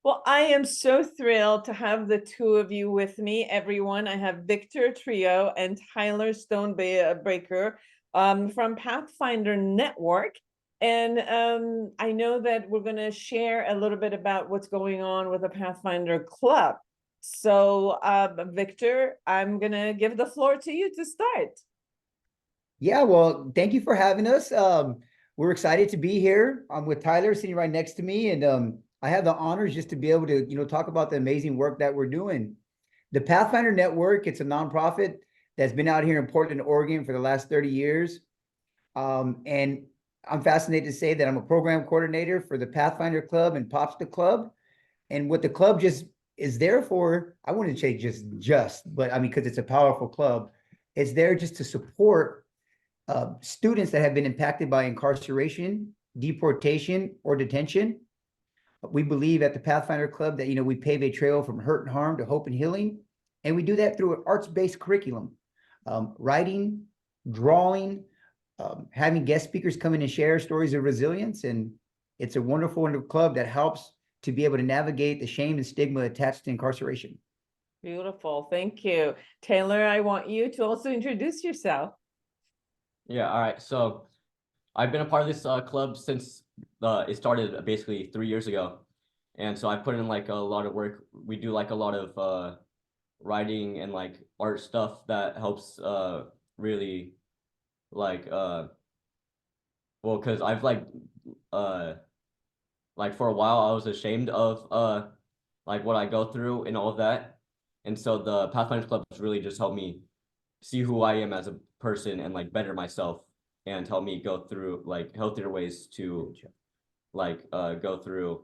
Well, I am so thrilled to have the two of you with me, everyone. I have Victor Trio and Tyler Stonebreaker from Pathfinder Network. And I know that we're going to share a little bit about what's going on with the Pathfinder Club. So, Victor, I'm going to give the floor to you to start. Yeah, well, thank you for having us. We're excited to be here. I'm with Tyler sitting right next to me, and I have the honors just to be able to, talk about the amazing work that we're doing. The Pathfinder Network, it's a nonprofit that's been out here in Portland, Oregon for the last 30 years. And I'm fascinated to say that I'm a program coordinator for the Pathfinder Club and Popsicle Club. And what the club just is there for, I wouldn't say but I mean, because it's a powerful club, it's there just to support students that have been impacted by incarceration, deportation, or detention. We believe at the Pathfinder Club that we pave a trail from hurt and harm to hope and healing, and we do that through an arts-based curriculum, writing, drawing, having guest speakers come in and share stories of resilience, and it's a wonderful club that helps to be able to navigate the shame and stigma attached to incarceration. Beautiful. Thank you. Taylor, I want you to also introduce yourself. Yeah, all right. So I've been a part of this club since it started basically 3 years ago. And so I put in like a lot of work. We do like a lot of writing and like art stuff that helps really like well, because I've like for a while I was ashamed of like what I go through and all of that. And so the Pathfinder Club has really just helped me see who I am as a person and like better myself and help me go through like healthier ways to go through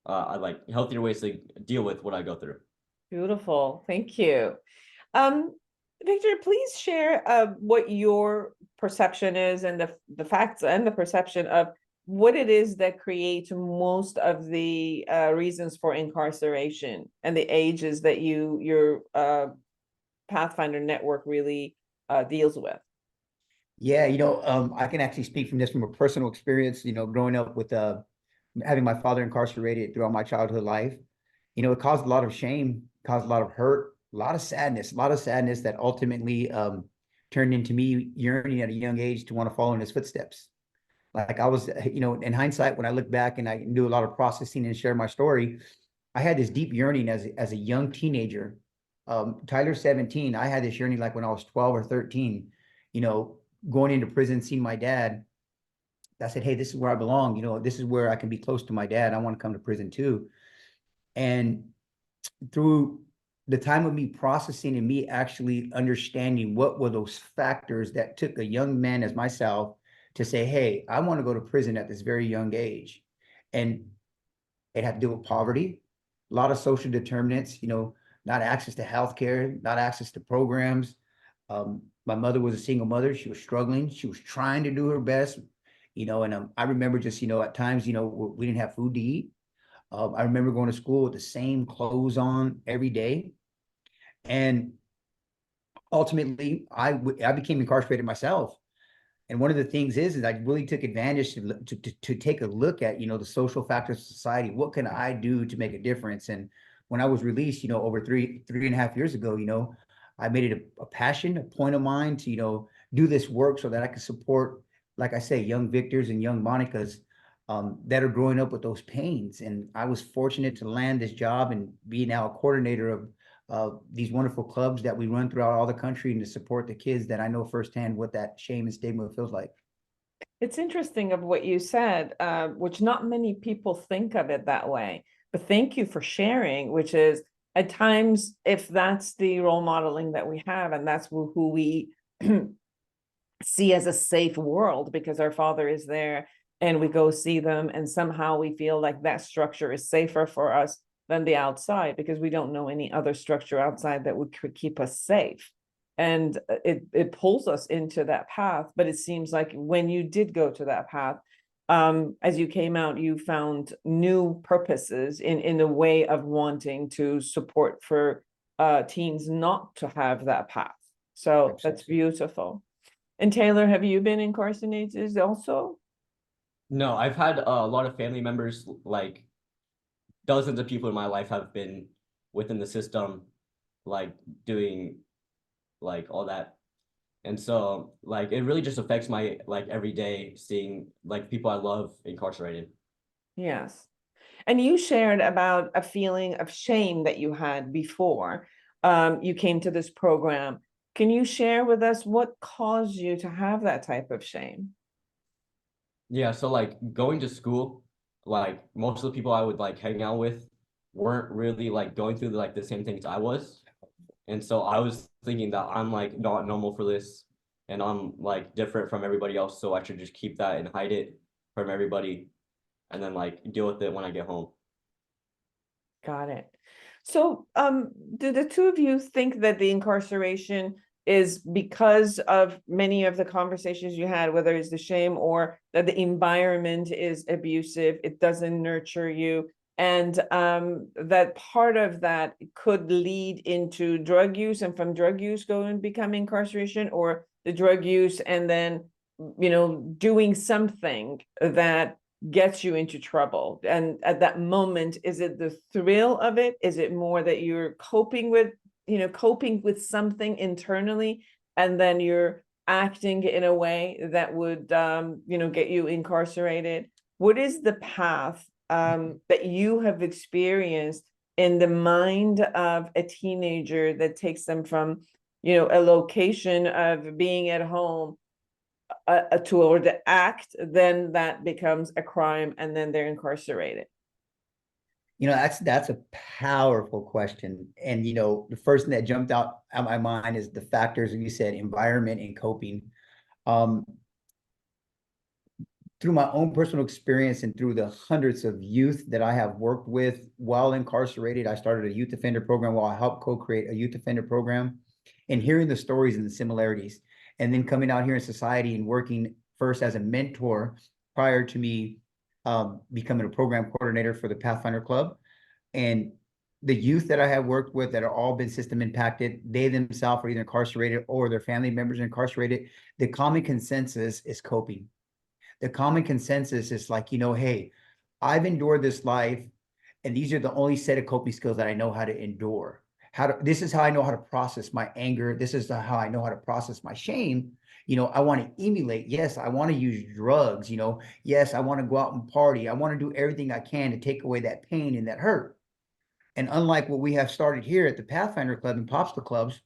like healthier ways to deal with what I go through. Beautiful. Thank you. Um, Victor, please share what your perception is and the facts and the perception of what it is that creates most of the reasons for incarceration and the ages that your Pathfinder network really deals with. Yeah, I can actually speak from this from a personal experience, growing up with having my father incarcerated throughout my childhood life. It caused a lot of shame, caused a lot of hurt, a lot of sadness that ultimately turned into me yearning at a young age to want to follow in his footsteps. Like I was, in hindsight, when I look back and I do a lot of processing and share my story, I had this deep yearning as a young teenager. Tyler's 17. I had this yearning like when I was 12 or 13, you know, going into prison, seeing my dad. I said, hey, this is where I belong. This is where I can be close to my dad. I want to come to prison too. And through the time of me processing and me actually understanding what were those factors that took a young man as myself to say, hey, I want to go to prison at this very young age. And it had to do with poverty, a lot of social determinants, not access to healthcare, not access to programs. My mother was a single mother. She was struggling. She was trying to do her best, and I remember just, at times, we didn't have food to eat. I remember going to school with the same clothes on every day. And ultimately, I became incarcerated myself. And one of the things is I really took advantage to take a look at, the social factors of society. What can I do to make a difference? And when I was released, over three and a half years ago, I made it a passion, a point of mine to, do this work so that I could support, like I say, young Victors and young Monicas that are growing up with those pains. And I was fortunate to land this job and be now a coordinator of these wonderful clubs that we run throughout all the country and to support the kids that I know firsthand what that shame and stigma feels like. It's interesting of what you said, which not many people think of it that way. But thank you for sharing, which is at times, if that's the role modeling that we have, and that's who we see as a safe world because our father is there and we go see them, and somehow we feel like that structure is safer for us than the outside because we don't know any other structure outside that would keep us safe. And it pulls us into that path. But it seems like when you did go to that path, as you came out, you found new purposes in the way of wanting to support for teens not to have that path. So that's beautiful. And Taylor, have you been incarcerated also? No, I've had a lot of family members like dozens of people in my life have been within the system, like doing like all that. And so like it really just affects my like every day seeing like people I love incarcerated. Yes. And you shared about a feeling of shame that you had before you came to this program. Can you share with us what caused you to have that type of shame? Yeah, so like going to school, like most of the people I would like hang out with weren't really like going through like the same things I was. And so I was thinking that I'm like not normal for this and I'm like different from everybody else, so I should just keep that and hide it from everybody and then like deal with it when I get home. Got it. So, do the two of you think that the incarceration is because of many of the conversations you had, whether it's the shame or that the environment is abusive, it doesn't nurture you, and that part of that could lead into drug use, and from drug use go and become incarceration, or the drug use and then, doing something that gets you into trouble? And at that moment, is it the thrill of it? Is it more that you're coping with something internally, and then you're acting in a way that would get you incarcerated? What is the path that you have experienced in the mind of a teenager that takes them from a location of being at home a tool or the act, then that becomes a crime, and then they're incarcerated? That's a powerful question. And the first thing that jumped out at my mind is the factors you said, environment and coping. Um, through my own personal experience and through the hundreds of youth that I have worked with while incarcerated, I started a youth offender program while I helped co-create a youth offender program, and hearing the stories and the similarities, and then coming out here in society and working first as a mentor prior to me becoming a program coordinator for the Pathfinder Club. And the youth that I have worked with that are all been system impacted, they themselves are either incarcerated or their family members are incarcerated. The common consensus is coping. The common consensus is like, hey, I've endured this life, and these are the only set of coping skills that I know how to endure. This is how I know how to process my anger. This is how I know how to process my shame. I want to emulate. Yes, I want to use drugs. Yes, I want to go out and party. I want to do everything I can to take away that pain and that hurt. And unlike what we have started here at the Pathfinder Club and Popsicle Clubs,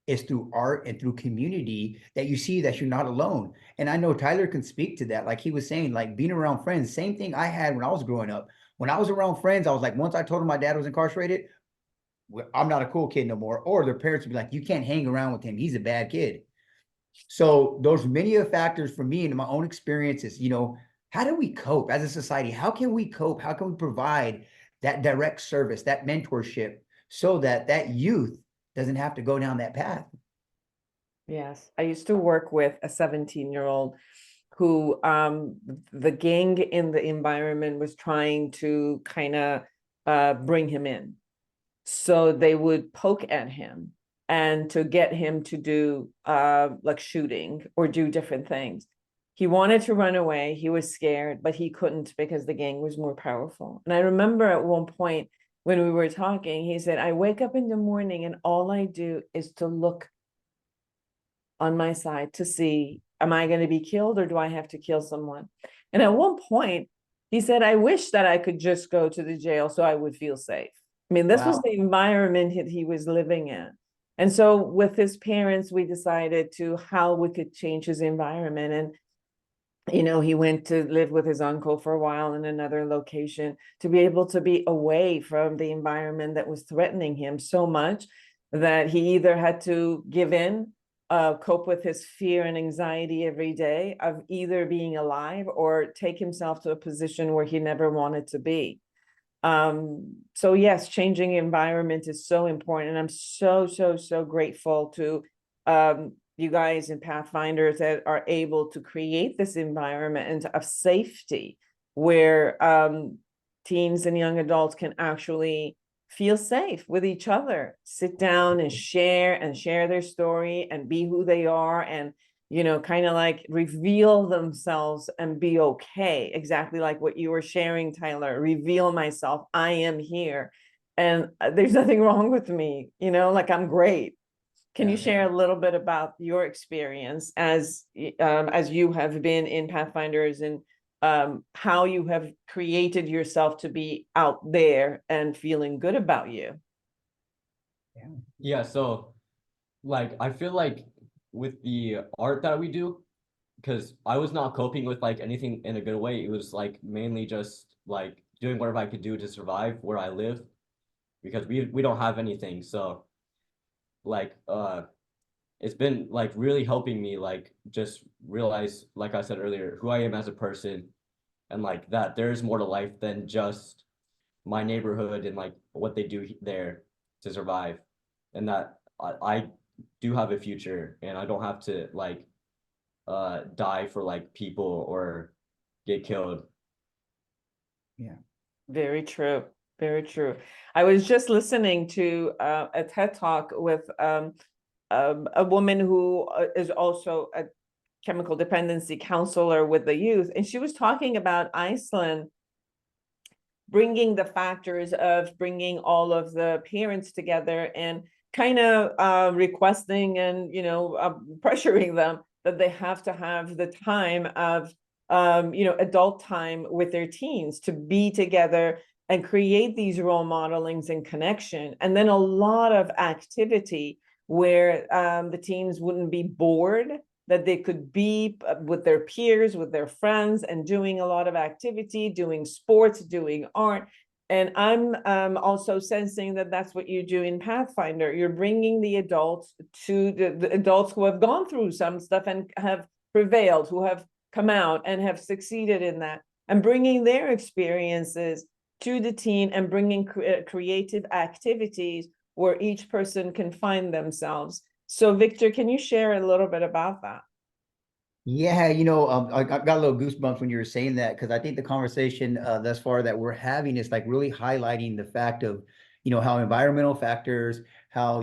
is through art and through community that you see that you're not alone. And I know Tyler can speak to that. Like he was saying, like being around friends, same thing I had when I was growing up. When I was around friends, I was like, once I told them my dad was incarcerated, I'm not a cool kid no more. Or their parents would be like, you can't hang around with him. He's a bad kid. So those many of the factors for me and my own experiences, how do we cope as a society? How can we cope? How can we provide that direct service, that mentorship, so that that youth doesn't have to go down that path? Yes, I used to work with a 17-year-old who the gang in the environment was trying to kind of bring him in. So they would poke at him and to get him to do like shooting or do different things. He wanted to run away. He was scared, but he couldn't because the gang was more powerful. And I remember at one point when we were talking, he said, I wake up in the morning and all I do is to look on my side to see, am I going to be killed or do I have to kill someone? And at one point, he said, I wish that I could just go to the jail so I would feel safe. I mean, this was the environment he was living in. And so with his parents, we decided to how we could change his environment. And he went to live with his uncle for a while in another location to be able to be away from the environment that was threatening him so much that he either had to give in, cope with his fear and anxiety every day of either being alive or take himself to a position where he never wanted to be. So yes, changing environment is so important. And I'm so grateful to you guys and Pathfinders that are able to create this environment of safety where teens and young adults can actually feel safe with each other, sit down and share their story and be who they are, and you know, kind of like reveal themselves and be okay. Exactly like what you were sharing, Tyler. Reveal myself. I am here. And there's nothing wrong with me, you know, like I'm great. Can you Yeah. share a little bit about your experience as you have been in Pathfinders and how you have created yourself to be out there and feeling good about you? Yeah, so like I feel like with the art that we do, because I was not coping with like anything in a good way. It was like mainly just like doing whatever I could do to survive where I live because we don't have anything. So like it's been like really helping me like just realize, like I said earlier, who I am as a person and like that there's more to life than just my neighborhood and like what they do there to survive, and that I do have a future and I don't have to like die for like people or get killed. Yeah. Very true. Very true. I was just listening to a TED talk with a woman who is also a chemical dependency counselor with the youth, and she was talking about Iceland bringing the factors of bringing all of the parents together and kind of requesting and pressuring them that they have to have the time of adult time with their teens to be together and create these role modelings and connection, and then a lot of activity where the teens wouldn't be bored, that they could be with their peers, with their friends, and doing a lot of activity, doing sports, doing art. And I'm also sensing that that's what you do in Pathfinder. You're bringing the adults to the adults who have gone through some stuff and have prevailed, who have come out and have succeeded in that, and bringing their experiences to the teen and bringing creative activities where each person can find themselves. So Victor, can you share a little bit about that? Yeah, I got a little goosebumps when you were saying that because I think the conversation thus far that we're having is like really highlighting the fact of, how environmental factors, how,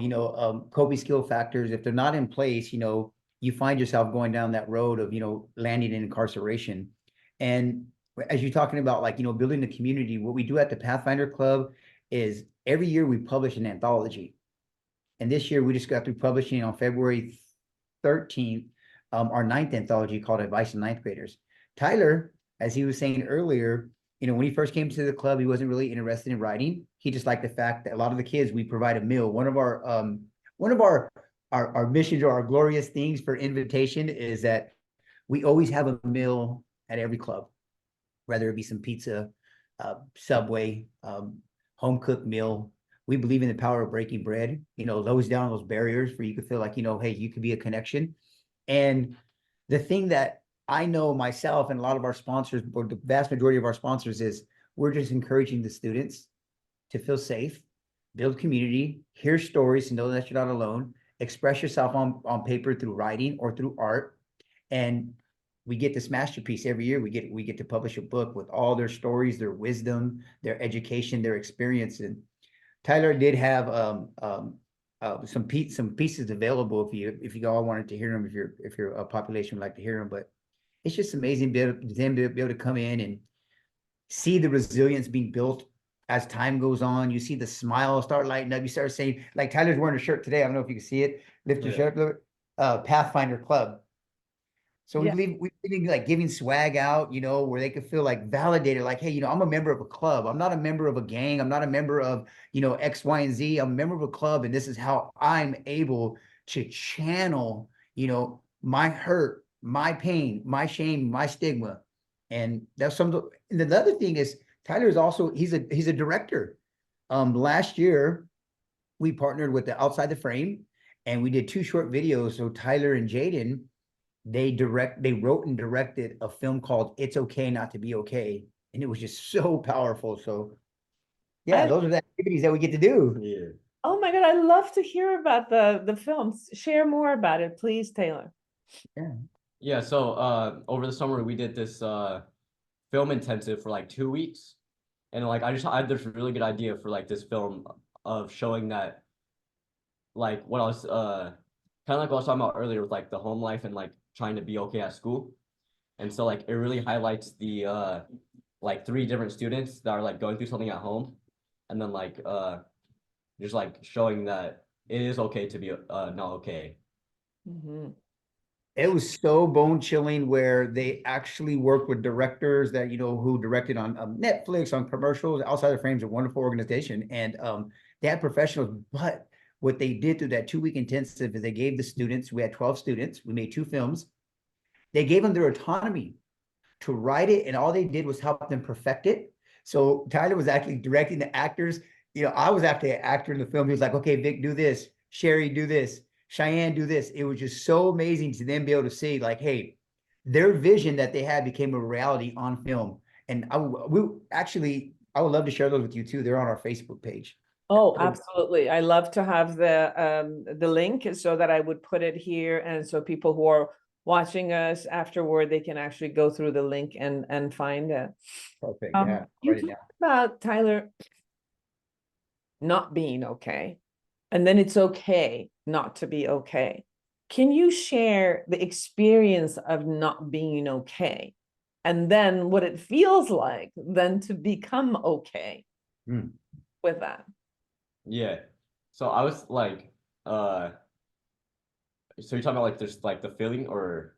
coping skill factors, if they're not in place, you find yourself going down that road of, landing in incarceration. And as you're talking about like, building the community, what we do at the Pathfinder Club is every year we publish an anthology. And this year we just got through publishing on February 13th, our ninth anthology called Advice to Ninth Graders. Tyler, as he was saying earlier, when he first came to the club, he wasn't really interested in writing. He just liked the fact that a lot of the kids, we provide a meal. One of our missions or our glorious things for invitation is that we always have a meal at every club, whether it be some pizza, Subway, home cooked meal. We believe in the power of breaking bread, lowers down those barriers where you could feel like, hey, you could be a connection. And the thing that I know myself and a lot of our sponsors, or the vast majority of our sponsors, is we're just encouraging the students to feel safe, build community, hear stories, and know that you're not alone, express yourself on paper through writing or through art. And we get this masterpiece every year. We get to publish a book with all their stories, their wisdom, their education, their experience. And Tyler did have some pieces available if you all wanted to hear them, if your population would like to hear them. But it's just amazing them to be able to come in and see the resilience being built as time goes on. You see the smile start lighting up. You start saying, like Tyler's wearing a shirt today. I don't know if you can see it. Lift your shirt up. Pathfinder Club. So we Yeah. believe like giving swag out, where they could feel like validated, like, hey, I'm a member of a club. I'm not a member of a gang. I'm not a member of, X, Y, and Z. I'm a member of a club, and this is how I'm able to channel, my hurt, my pain, my shame, my stigma. And that's some. And the other thing is Tyler is also he's a director. Last year we partnered with the Outside the Frame, and we did 2 short videos. So Tyler and Jaden, they wrote and directed a film called It's Okay Not to Be Okay. And it was just so powerful. So yeah, I those are the activities that we get to do. Yeah. Oh my God, I love to hear about the films. Share more about it, please, Taylor. Yeah. Yeah, so over the summer we did this film intensive for like 2 weeks. And like I had this really good idea for like this film of showing that like what I was kind of like what I was talking about earlier with like the home life and like trying to be okay at school. And so like it really highlights the like 3 different students that are like going through something at home, and then like just like showing that it is okay to be not okay. Mhm. It was so bone chilling where they actually worked with directors that, you know, who directed on Netflix, on commercials. Outside the Frame's a wonderful organization, and they had professionals. But what they did through that 2-week intensive is they gave the students, we had 12 students, we made 2 films. They gave them their autonomy to write it, and all they did was help them perfect it. So Tyler was actually directing the actors. You know, I was actually an actor in the film. He was like, okay, Vic, do this. Sherry, do this. Cheyenne, do this. It was just so amazing to then be able to see, like, hey, their vision that they had became a reality on film. And I would love to share those with you too. They're on our Facebook page. Oh, absolutely. I love to have the link so that I would put it here, and so people who are watching us afterward, they can actually go through the link and find it. Perfect. Yeah. You Write it talked down. about Tyler not being okay, and then it's okay not to be okay. Can you share the experience of not being okay, and then what it feels like then to become okay Hmm. with that? Yeah. So I was like, so you're talking about like there's like the feeling or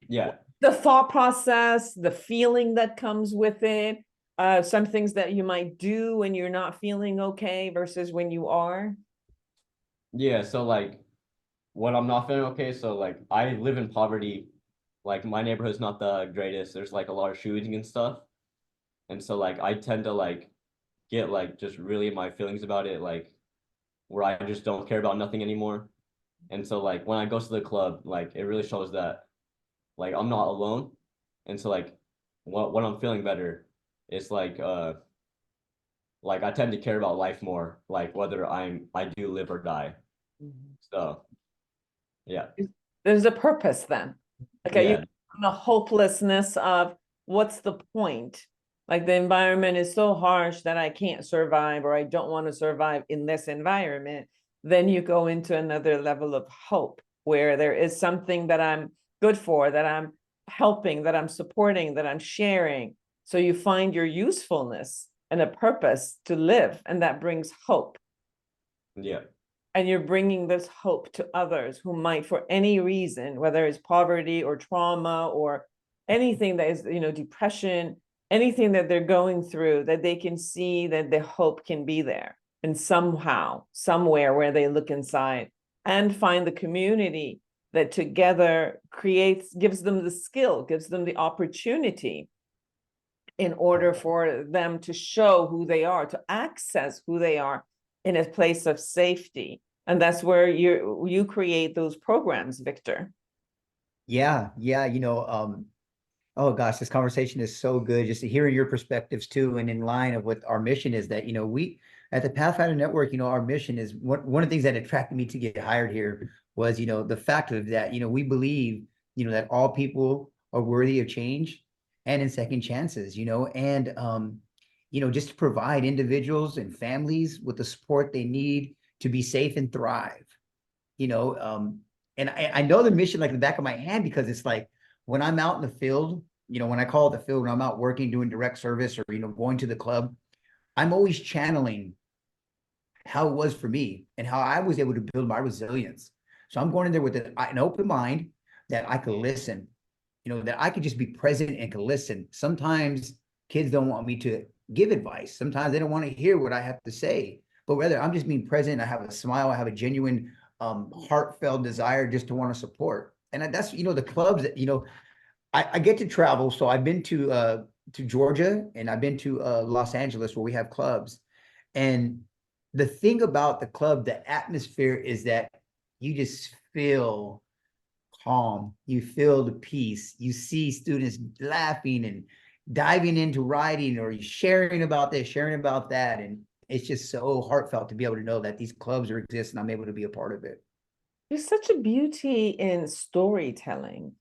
yeah. The thought process, the feeling that comes with it, some things that you might do when you're not feeling okay versus when you are. Yeah, so like when I'm not feeling okay, so like I live in poverty. Like my neighborhood's not the greatest. There's like a lot of shooting and stuff. And so like I tend to like get like just really in my feelings about it, like where I just don't care about nothing anymore. And so like when I go to the club, like it really shows that like I'm not alone. And so like when I'm feeling better, it's like I tend to care about life more, like whether I do live or die. So yeah. There's a purpose then. Okay, you Yeah. the hopelessness of what's the point? Like the environment is so harsh that I can't survive, or I don't want to survive in this environment. Then you go into another level of hope where there is something that I'm good for, that I'm helping, that I'm supporting, that I'm sharing. So you find your usefulness and a purpose to live, and that brings hope. Yeah. And you're bringing this hope to others who might, for any reason, whether it's poverty or trauma or anything that is, depression, anything that they're going through, that they can see that the hope can be there, and somehow, somewhere where they look inside and find the community that together gives them the skill, gives them the opportunity in order for them to show who they are, to access who they are in a place of safety. And that's where you create those programs, Victor. Yeah. Yeah. Oh gosh, this conversation is so good. Just hearing your perspectives too, and in line of what our mission is that, we at the Pathfinder Network, our mission is one of the things that attracted me to get hired here was, the fact of that, we believe, that all people are worthy of change and in second chances, and just to provide individuals and families with the support they need to be safe and thrive, you know, and I know the mission like the back of my hand, because it's like when I'm out in the field, when I call it the field, when I'm out working, doing direct service, or, going to the club, I'm always channeling how it was for me and how I was able to build my resilience. So I'm going in there with an open mind that I could listen, that I could just be present and could listen. Sometimes kids don't want me to give advice. Sometimes they don't want to hear what I have to say, but rather I'm just being present. I have a smile. I have a genuine, heartfelt desire just to want to support. And that's, the clubs that, I get to travel. So I've been to Georgia, and I've been to Los Angeles, where we have clubs. And the thing about the club, the atmosphere is that you just feel calm. You feel the peace. You see students laughing and diving into writing, or sharing about this, sharing about that. And it's just so heartfelt to be able to know that these clubs exist and I'm able to be a part of it. There's such a beauty in storytelling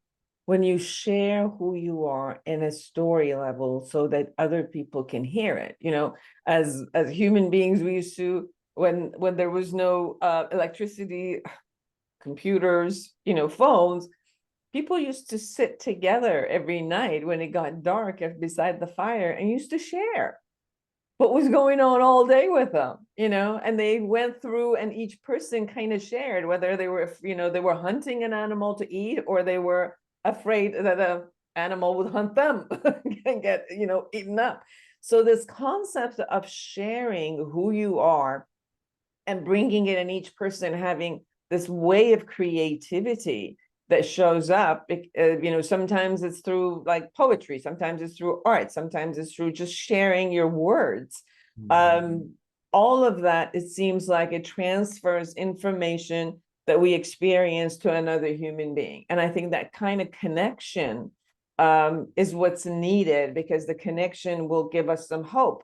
when you share who you are in a story level so that other people can hear it. As human beings, we used to, when there was no electricity, computers, phones, people used to sit together every night when it got dark beside the fire and used to share what was going on all day with them, and they went through and each person kind of shared whether they were, they were hunting an animal to eat or they were afraid that the animal would hunt them and get, eaten up. So this concept of sharing who you are and bringing it in each person, having this way of creativity that shows up, sometimes it's through like poetry, sometimes it's through art, sometimes it's through just sharing your words. All of that, it seems like it transfers information that we experience to another human being. And I think that kind of connection is what's needed, because the connection will give us some hope,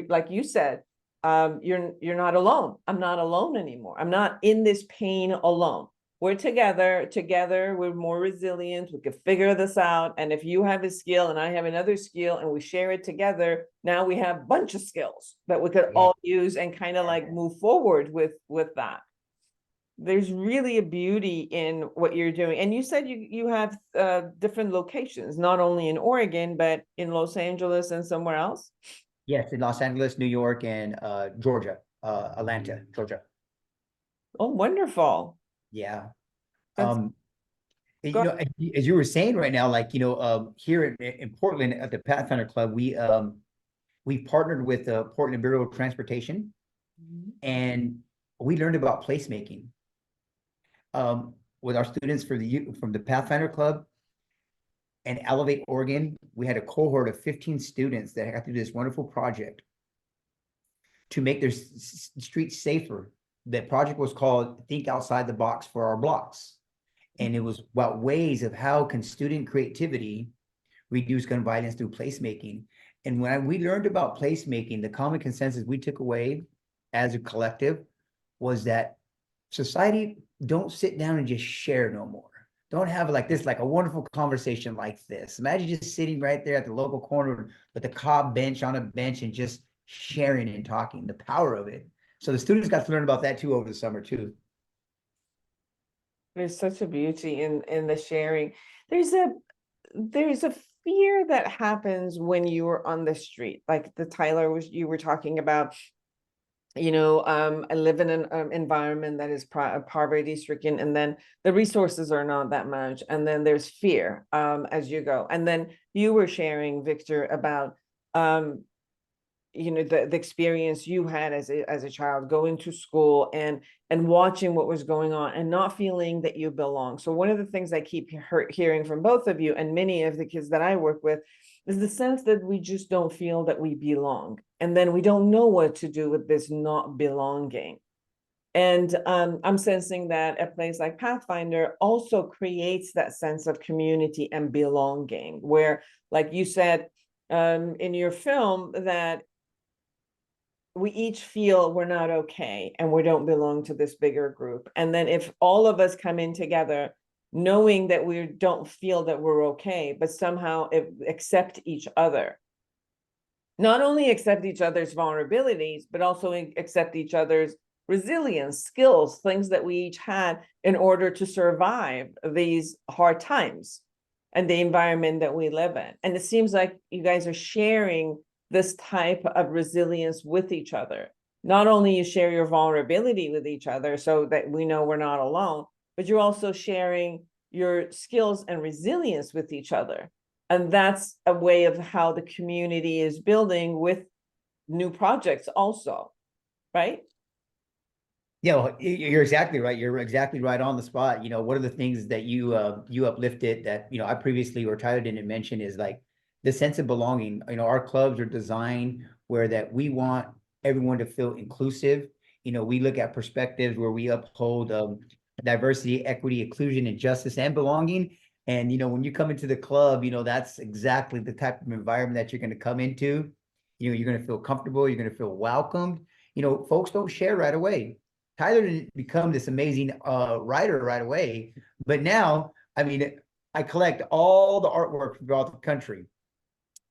like you said, you're not alone. I'm not alone anymore. I'm not in this pain alone. We're together, we're more resilient, we can figure this out. And if you have a skill and I have another skill and we share it together, now we have a bunch of skills that we could all use and kind of like move forward with that. There's really a beauty in what you're doing. And you said you have different locations, not only in Oregon, but in Los Angeles and somewhere else. Yes, in Los Angeles, New York, and Georgia, Atlanta, Georgia. Oh, wonderful. Yeah. That's You know, as you were saying right now, like, here in Portland at the Pathfinder Club, we partnered with the Portland Bureau of Transportation, and we learned about placemaking with our students from the Pathfinder Club. And Elevate Oregon, we had a cohort of 15 students that got to do this wonderful project to make their streets safer. The project was called Think Outside the Box for Our Blocks. And it was about ways of how can student creativity reduce gun violence through placemaking. And when we learned about placemaking, the common consensus we took away as a collective was that society don't sit down and just share no more. Don't have like a wonderful conversation like this. Imagine just sitting right there at the local corner with a cob bench on a bench and just sharing and talking, the power of it. So the students got to learn about that too over the summer too. There's such a beauty in the sharing. There's a fear that happens when you are on the street, like you were talking about. I live in an environment that is poverty stricken, and then the resources are not that much, and then there's fear as you go. And then you were sharing, Victor, about the experience you had as a child going to school and watching what was going on and not feeling that you belong. So one of the things I keep hearing from both of you and many of the kids that I work with is the sense that we just don't feel that we belong. And then we don't know what to do with this not belonging. And I'm sensing that a place like Pathfinder also creates that sense of community and belonging, where, like you said in your film, that we each feel we're not okay and we don't belong to this bigger group. And then if all of us come in together, knowing that we don't feel that we're okay, but somehow accept each other. Not only accept each other's vulnerabilities, but also accept each other's resilience, skills, things that we each had in order to survive these hard times and the environment that we live in. And it seems like you guys are sharing this type of resilience with each other. Not only you share your vulnerability with each other so that we know we're not alone, but you're also sharing your skills and resilience with each other. And that's a way of how the community is building with new projects also, right? Yeah, well, you're exactly right. You're exactly right on the spot. One of the things that you uplifted that, I previously or Tyler didn't mention is like the sense of belonging. Our clubs are designed where that we want everyone to feel inclusive. We look at perspectives where we uphold diversity, equity, inclusion, and justice and belonging. And, when you come into the club, that's exactly the type of environment that you're going to come into. You're going to feel comfortable. You're going to feel welcomed. Folks don't share right away. Tyler didn't become this amazing writer right away. But now, I collect all the artwork throughout the country,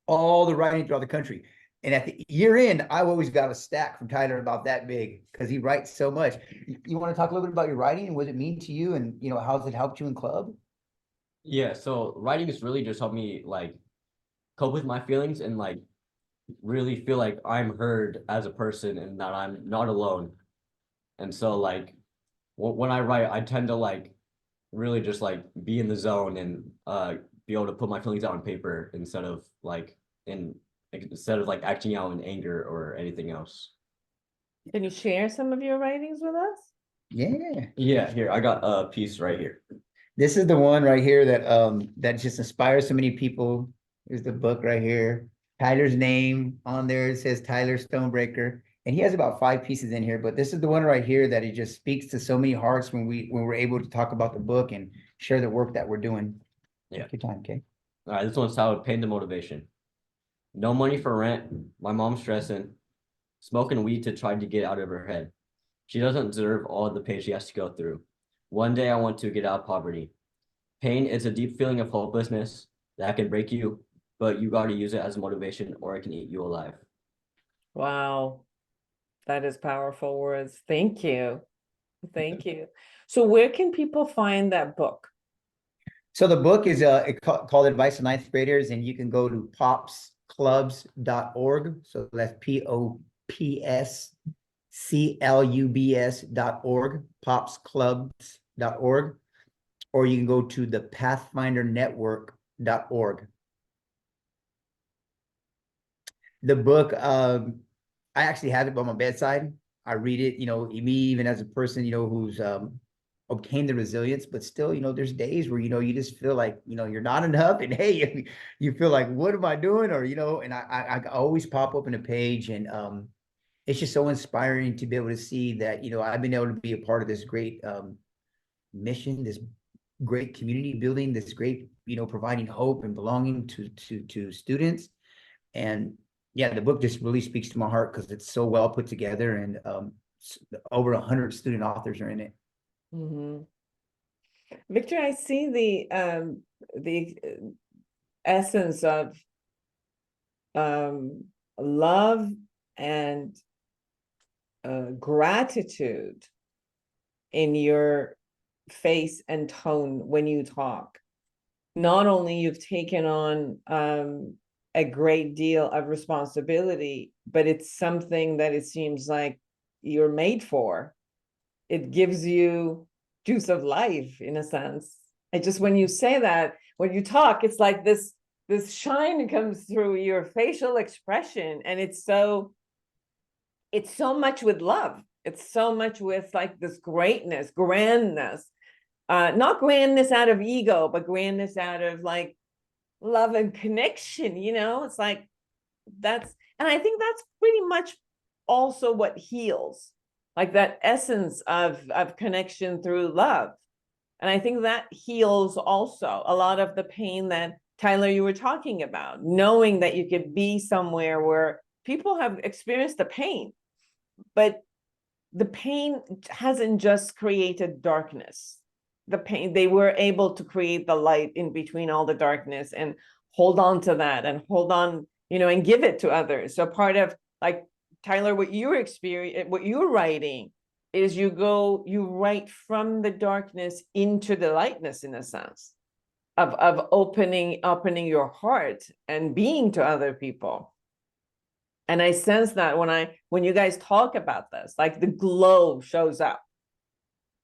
all the writing throughout the country. And at the year end, I've always got a stack from Tyler about that big because he writes so much. You want to talk a little bit about your writing and what it means to you and, how has it helped you in club? Yeah, so writing has really just helped me like cope with my feelings and like really feel like I'm heard as a person and that I'm not alone. And so like when I write, I tend to like really just like be in the zone and be able to put my feelings out on paper in instead of like acting out in anger or anything else. Can you share some of your writings with us? Yeah. Yeah, here I got a piece right here. This is the one right here that just inspires so many people. Here's the book right here. Tyler's name on there. It says Tyler Stonebreaker. And he has about 5 pieces in here, but this is the one right here that it just speaks to so many hearts when we're able to talk about the book and share the work that we're doing. Yeah. Take your time, okay? All right, this one's titled Pain to Motivation. No money for rent. My mom's stressing, smoking weed to try to get out of her head. She doesn't deserve all the pain she has to go through. One day I want to get out of poverty. Pain is a deep feeling of hopelessness that can break you, but you got to use it as a motivation or it can eat you alive. Wow, that is powerful words. Thank you. Thank you. So where can people find that book? So the book is called Advice to Ninth Graders, and you can go to popsclubs.org. So that's POPSCLUBS.org, popsclubs.org, or you can go to the pathfindernetwork.org. The book, I actually have it by my bedside. I read it, me even as a person, who's obtained the resilience, but still, there's days where, you just feel like, you're not enough. And hey, you feel like, what am I doing? Or, and I always pop open a page and it's just so inspiring to be able to see that, I've been able to be a part of this great mission, this great community building, this great, providing hope and belonging to students. And yeah, the book just really speaks to my heart because it's so well put together, and over 100 student authors are in it. Mhm. Victor, I see the essence of love and gratitude in your face and tone when you talk. Not only you've taken on a great deal of responsibility, but it's something that it seems like you're made for. It gives you juice of life in a sense. I just, when you say that, when you talk, it's like this shine comes through your facial expression, and it's so much with love. It's so much with like this greatness, grandness, not grandness out of ego, but grandness out of like love and connection. It's like and I think that's pretty much also what heals, like that essence of connection through love. And I think that heals also a lot of the pain that Tyler, you were talking about, knowing that you could be somewhere where people have experienced the pain, but the pain hasn't just created darkness. The pain, they were able to create the light in between all the darkness and hold on to that and hold on, and give it to others. So part of, like, Tyler, what you're writing is you write from the darkness into the lightness, in a sense of opening your heart and being to other people. And I sense that when you guys talk about this, like the glow shows up.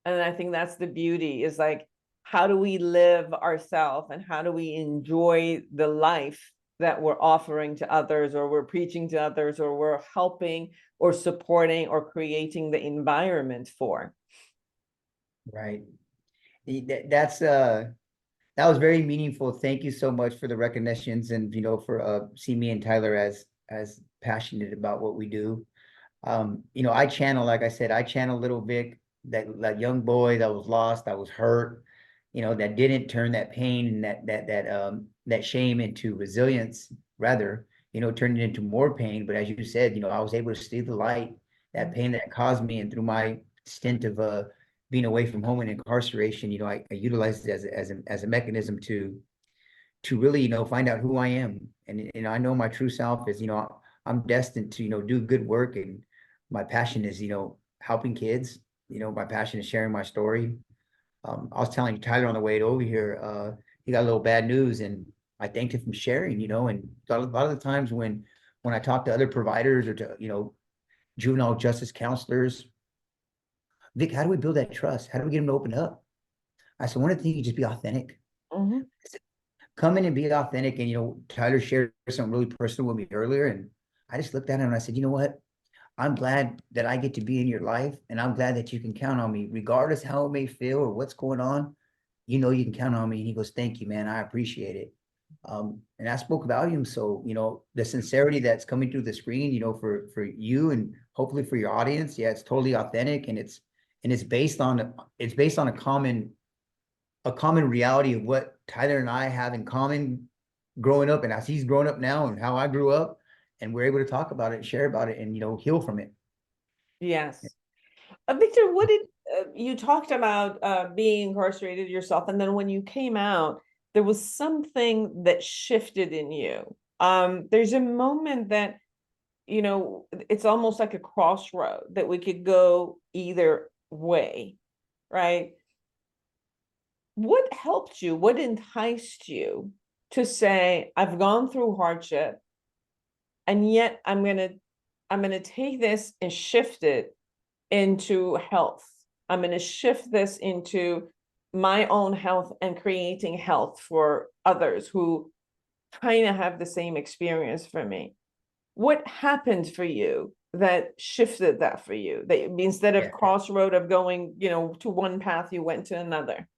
And I think that's the beauty, is like, how do we live ourselves and how do we enjoy the life that we're offering to others, or we're preaching to others, or we're helping or supporting or creating the environment for. Right. That was very meaningful. Thank you so much for the recognitions, and for seeing me and Tyler as passionate about what we do. I channel, like I said, I channel little Vic, that young boy that was lost, that was hurt, that didn't turn that pain and that shame into resilience, rather, turned it into more pain. But as you said, I was able to see the light, that pain that caused me, and through my stint of being away from home and incarceration, I utilized it as a mechanism to really, find out who I am. And I know my true self is, I'm destined to, do good work. And my passion is, helping kids. My passion is sharing my story. I was telling Tyler on the way over here, he got a little bad news, and I thanked him for sharing, and a lot of the times when I talk to other providers or to, juvenile justice counselors, Vic, how do we build that trust? How do we get them to open up? I said, one of the things, you just be authentic. Mhm. Come in and be authentic. And, Tyler shared something really personal with me earlier. And I just looked at him and I said, you know what? I'm glad that I get to be in your life. And I'm glad that you can count on me, regardless how it may feel or what's going on. You can count on me. And he goes, thank you, man. I appreciate it. And I spoke volumes. So, the sincerity that's coming through the screen, for you and hopefully for your audience. Yeah, it's totally authentic, and it's based on a common reality of what Tyler and I have in common growing up, and as he's growing up now and how I grew up, and we're able to talk about it, share about it, and heal from it. Yes. Victor, what did you talked about being incarcerated yourself, and then when you came out, there was something that shifted in you. There's a moment that, it's almost like a crossroad that we could go either way, right? What helped you? What enticed you to say, I've gone through hardship, and yet I'm gonna take this and shift it into health. I'm going to shift this into my own health and creating health for others who kind of have the same experience for me. What happened for you that shifted that for you? That instead of Yeah. crossroad of going, to one path, you went to another.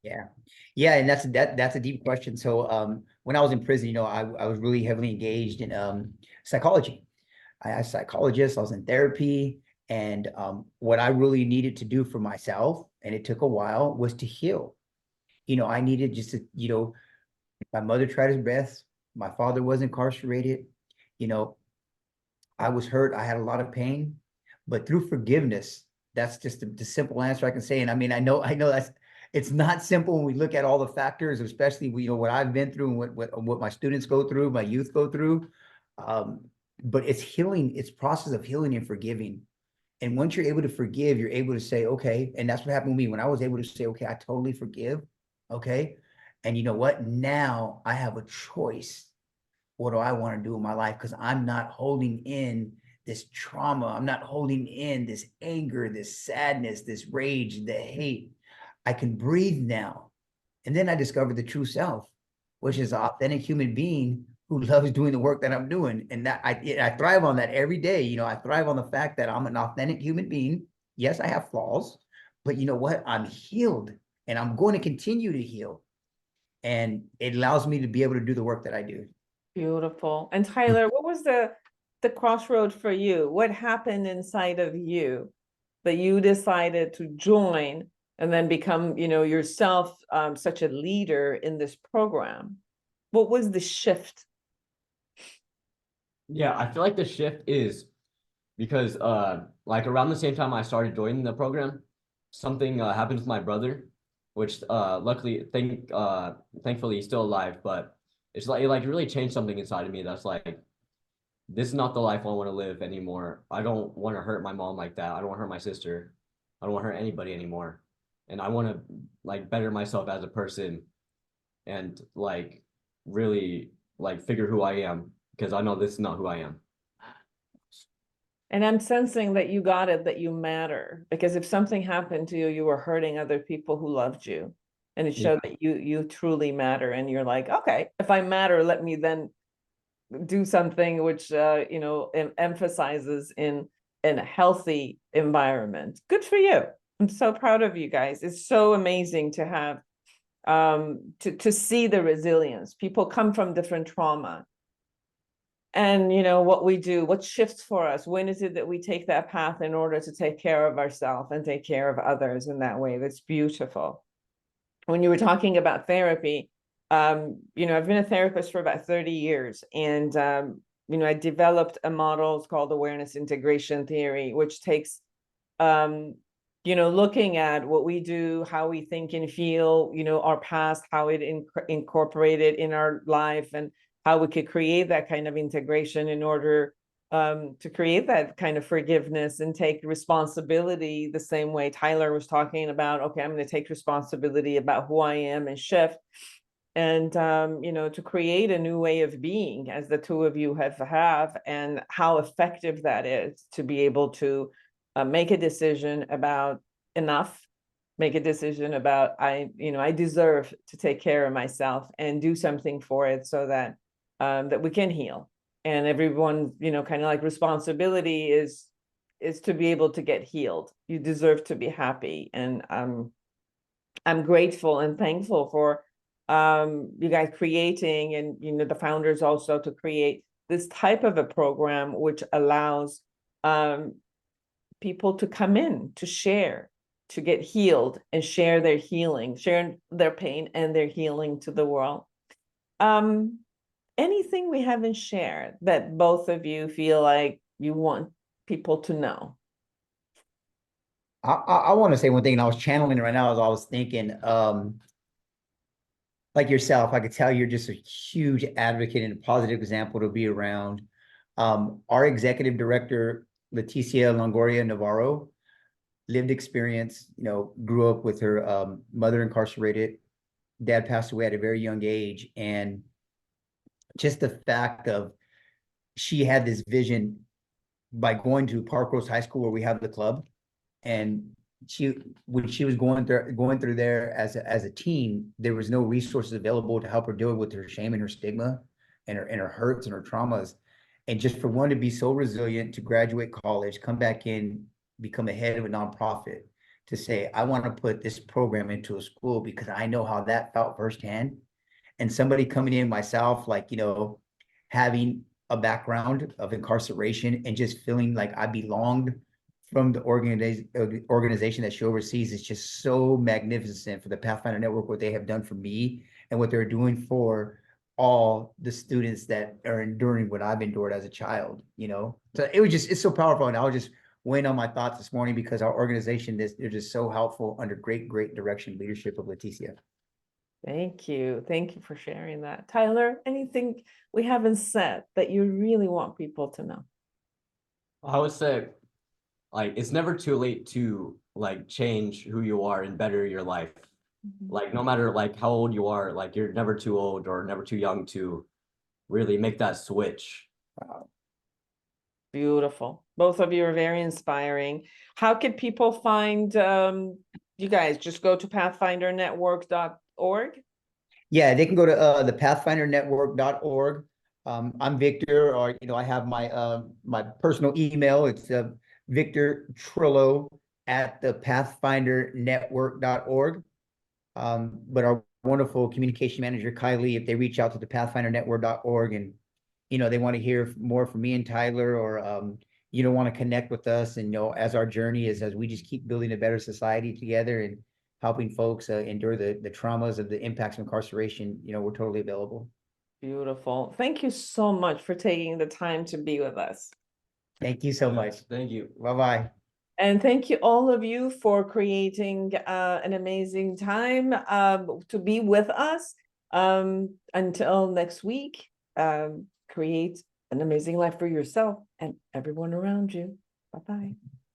Yeah. Yeah. And that's a deep question. So, when I was in prison, I was really heavily engaged in, psychology. I was a psychologist, I was in therapy. And, what I really needed to do for myself, and it took a while, was to heal. I needed just to, my mother tried her best. My father was incarcerated. You know, I was hurt. I had a lot of pain, but through forgiveness, that's just the simple answer I can say. And I mean, I know it's not simple when we look at all the factors, especially what I've been through and what my students go through, my youth go through. Um, but it's healing, it's process of healing and forgiving. And once you're able to forgive, you're able to say, okay, and that's what happened with me when I was able to say, okay, I totally forgive. Okay. And you know what? Now I have a choice. What do I want to do in my life? Because I'm not holding in this trauma. I'm not holding in this anger, this sadness, this rage, the hate. I can breathe now. And then I discovered the true self, which is an authentic human being who loves doing the work that I'm doing. And that I thrive on that every day. I thrive on the fact that I'm an authentic human being. Yes, I have flaws, but you know what? I'm healed, and I'm going to continue to heal. And it allows me to be able to do the work that I do. Beautiful. And Tyler, what was the crossroad for you? What happened inside of you that you decided to join and then become, yourself such a leader in this program? What was the shift? Yeah, I feel like the shift is because like around the same time I started joining the program, something happened with my brother, which luckily thankfully he's still alive, but it's like it like really changed something inside of me that's like, this is not the life I want to live anymore. I don't want to hurt my mom like that. I don't want to hurt my sister. I don't want to hurt anybody anymore. And I want to like better myself as a person and like really like figure who I am, because I know this is not who I am. And I'm sensing that you got it, that you matter, because if something happened to you, you were hurting other people who loved you. And it showed that you truly matter. And you're like, okay, if I matter, let me then do something which emphasizes in a healthy environment. Good for you. I'm so proud of you guys. It's so amazing to have to see the resilience. People come from different trauma. And what we do, what shifts for us, when is it that we take that path in order to take care of ourselves and take care of others in that way? That's beautiful. When you were talking about therapy, I've been a therapist for about 30 years, and I developed a model called awareness integration theory, which takes looking at what we do, how we think and feel, our past, how it incorporated in our life, and how we could create that kind of integration in order to create that kind of forgiveness and take responsibility the same way Tyler was talking about. Okay, I'm going to take responsibility about who I am and shift. and you know, to create a new way of being, as the two of you have, and how effective that is to be able to make a decision about enough, make a decision about I deserve to take care of myself and do something for it, so that that we can heal. And everyone, kind of like responsibility is to be able to get healed. You deserve to be happy, and I'm grateful and thankful for you guys creating, and the founders also, to create this type of a program which allows people to come in, to share, to get healed, and share their healing, share their pain and their healing to the world. Anything we haven't shared that both of you feel like you want people to know? I want to say one thing, and I was channeling it right now as I was thinking, like yourself, I could tell you're just a huge advocate and a positive example to be around. Our executive director, Leticia Longoria Navarro, lived experience, grew up with her mother incarcerated, dad passed away at a very young age. And just the fact of she had this vision by going to Park Rose High School, where we have the club. And when she was going through there as a teen, there was no resources available to help her deal with her shame and her stigma and her hurts and her traumas. And just for one to be so resilient, to graduate college, come back in, become a head of a nonprofit, to say, I want to put this program into a school because I know how that felt firsthand. And somebody coming in, myself, like, having a background of incarceration and just feeling like I belonged from the organization that she oversees, is just so magnificent for the Pathfinder Network, what they have done for me and what they're doing for all the students that are enduring what I've endured as a child, So it's so powerful. And I was just weighing on my thoughts this morning because our organization, they're just so helpful under great direction, leadership of Leticia. Thank you. Thank you for sharing that. Tyler, anything we haven't said that you really want people to know? I would say, like, it's never too late to like change who you are and better your life. Like, no matter like how old you are, like, you're never too old or never too young to really make that switch. Beautiful. Both of you are very inspiring. How can people find you guys? Just go to pathfindernetwork.org. Yeah, they can go to the pathfindernetwork.org. I'm Victor, or I have my personal email. It's Victor Trillo at the pathfindernetwork.org. But our wonderful communication manager, Kylie, if they reach out to the pathfindernetwork.org and they want to hear more from me and Tyler, or want to connect with us, and as our journey is, as we just keep building a better society together and helping folks endure the traumas of the impacts of incarceration, we're totally available. Beautiful. Thank you so much for taking the time to be with us. Thank you so much. Thank you. Bye-bye. And thank you, all of you, for creating an amazing time to be with us. Until next week, create an amazing life for yourself and everyone around you. Bye-bye.